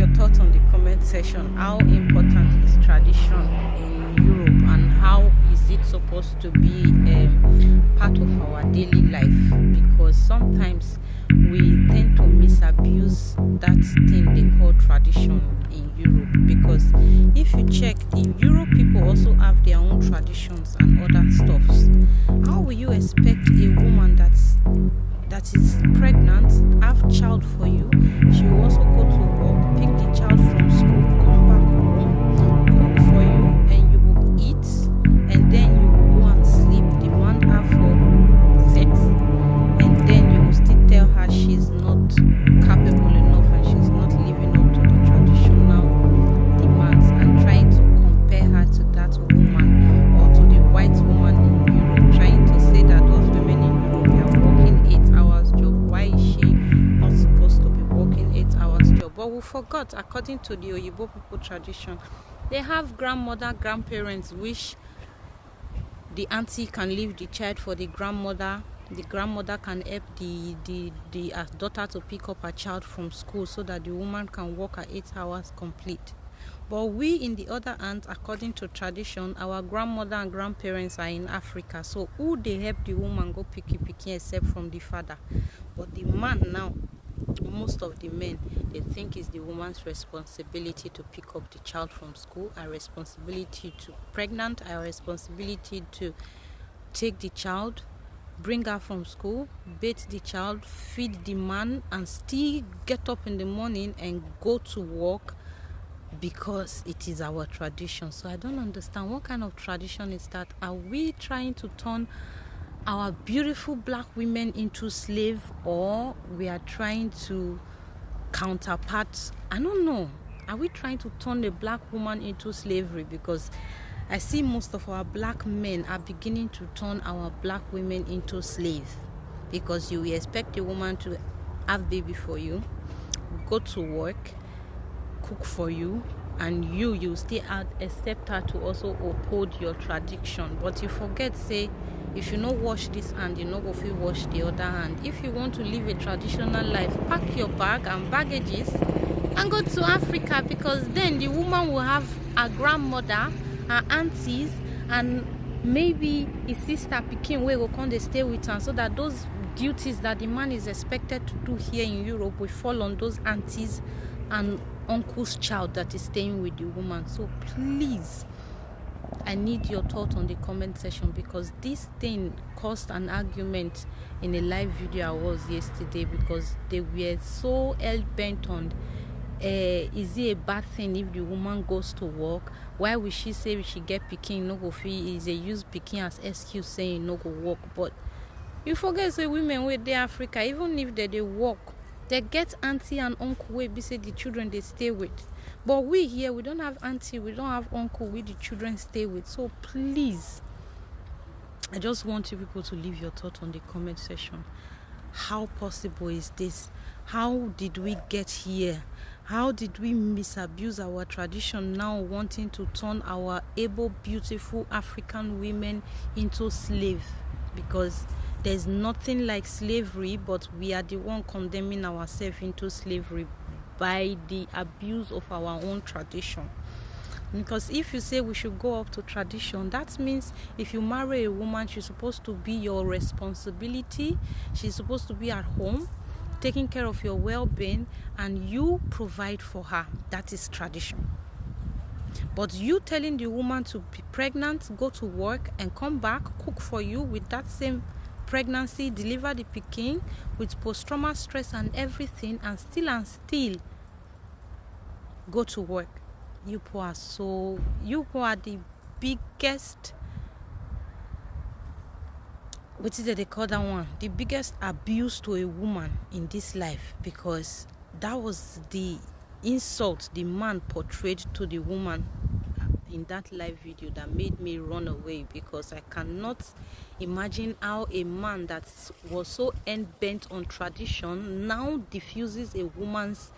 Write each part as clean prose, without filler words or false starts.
your thoughts on the comment section. How important is tradition in Europe, and how is it supposed to be part of our daily life? Because sometimes we tend to misabuse that thing they call tradition in Europe. Because if you check, in Europe people also have their own traditions and other stuffs. How will you expect a woman that is pregnant, have child for you, she will also go to work, pick the child from school, come back home, cook for you, and you will eat, and then you will go and sleep, demand her for sex, and then you will still tell her she's not capable enough and she's not living up to the traditional demands, and trying to compare her to that woman or to the white woman in Europe, trying to say that those women in Europe are working 8 hours job. Why is she not supposed to be working 8 hours job? But we forgot, according to the Oyibo people tradition, they have grandmother, grandparents, which the auntie can leave the child for the grandmother. The grandmother can help the daughter to pick up her child from school so that the woman can work her 8 hours complete. But we, in the other hand, according to tradition, our grandmother and grandparents are in Africa. So who they help the woman go picky except from the father? But the man now, most of the men, they think it's the woman's responsibility to pick up the child from school, a responsibility to pregnant, a responsibility to take the child, bring her from school, bathe the child, feed the man, and still get up in the morning and go to work because it is our tradition. So I don't understand, what kind of tradition is that? Are we trying to turn our beautiful black women into slave, or we are trying to counterpart? I don't know. Are we trying to turn a black woman into slavery? Because I see most of our black men are beginning to turn our black women into slaves. Because you expect a woman to have baby for you, go to work, cook for you, and you stay out, accept her to also uphold your tradition. But you forget, say, if you no wash this hand, you no go fit wash the other hand. If you want to live a traditional life, pack your bag and baggages and go to Africa, because then the woman will have a grandmother, her aunties, and maybe his sister pikin wey go come dey stay with her, so that those duties that the man is expected to do here in Europe will fall on those aunties and uncle's child that is staying with the woman. So please, I need your thought on the comment section, because this thing caused an argument in a live video I was yesterday, because they were so hell-bent on is it a bad thing if the woman goes to work? Why would she say she get pikin no go fit? Is they use pikin as excuse saying no go work? But you forget, say women with the Africa, even if they work, they get auntie and uncle wey be say the children they stay with. But we here, we don't have auntie, we don't have uncle with the children stay with. So please, I just want you people to leave your thought on the comment section. How possible is this? How did we get here? How did we misabuse our tradition, now wanting to turn our able, beautiful African women into slaves? Because there's nothing like slavery, but we are the one condemning ourselves into slavery by the abuse of our own tradition. Because if you say we should go up to tradition, that means if you marry a woman, she's supposed to be your responsibility. She's supposed to be at home, taking care of your well-being, and you provide for her. That is tradition. But you telling the woman to be pregnant, go to work, and come back, cook for you with that same pregnancy, deliver the pikin with post-traumatic stress and everything, and still go to work. You poor are the biggest, what is it they call that one? The biggest abuse to a woman in this life, because that was the insult the man portrayed to the woman in that live video that made me run away, because I cannot imagine how a man that was so bent on tradition now diffuses a woman's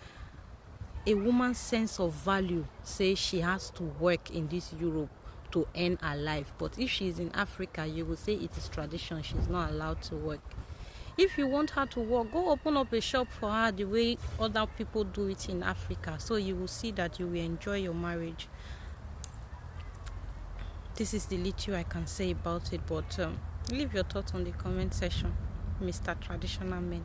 sense of value, say she has to work in this Europe to earn her life. But if she's in Africa, you will say it is tradition, she's not allowed to work. If you want her to work, go open up a shop for her the way other people do it in Africa, so you will see that you will enjoy your marriage. This is the little I can say about it, but leave your thoughts on the comment section, Mr. Traditional Men.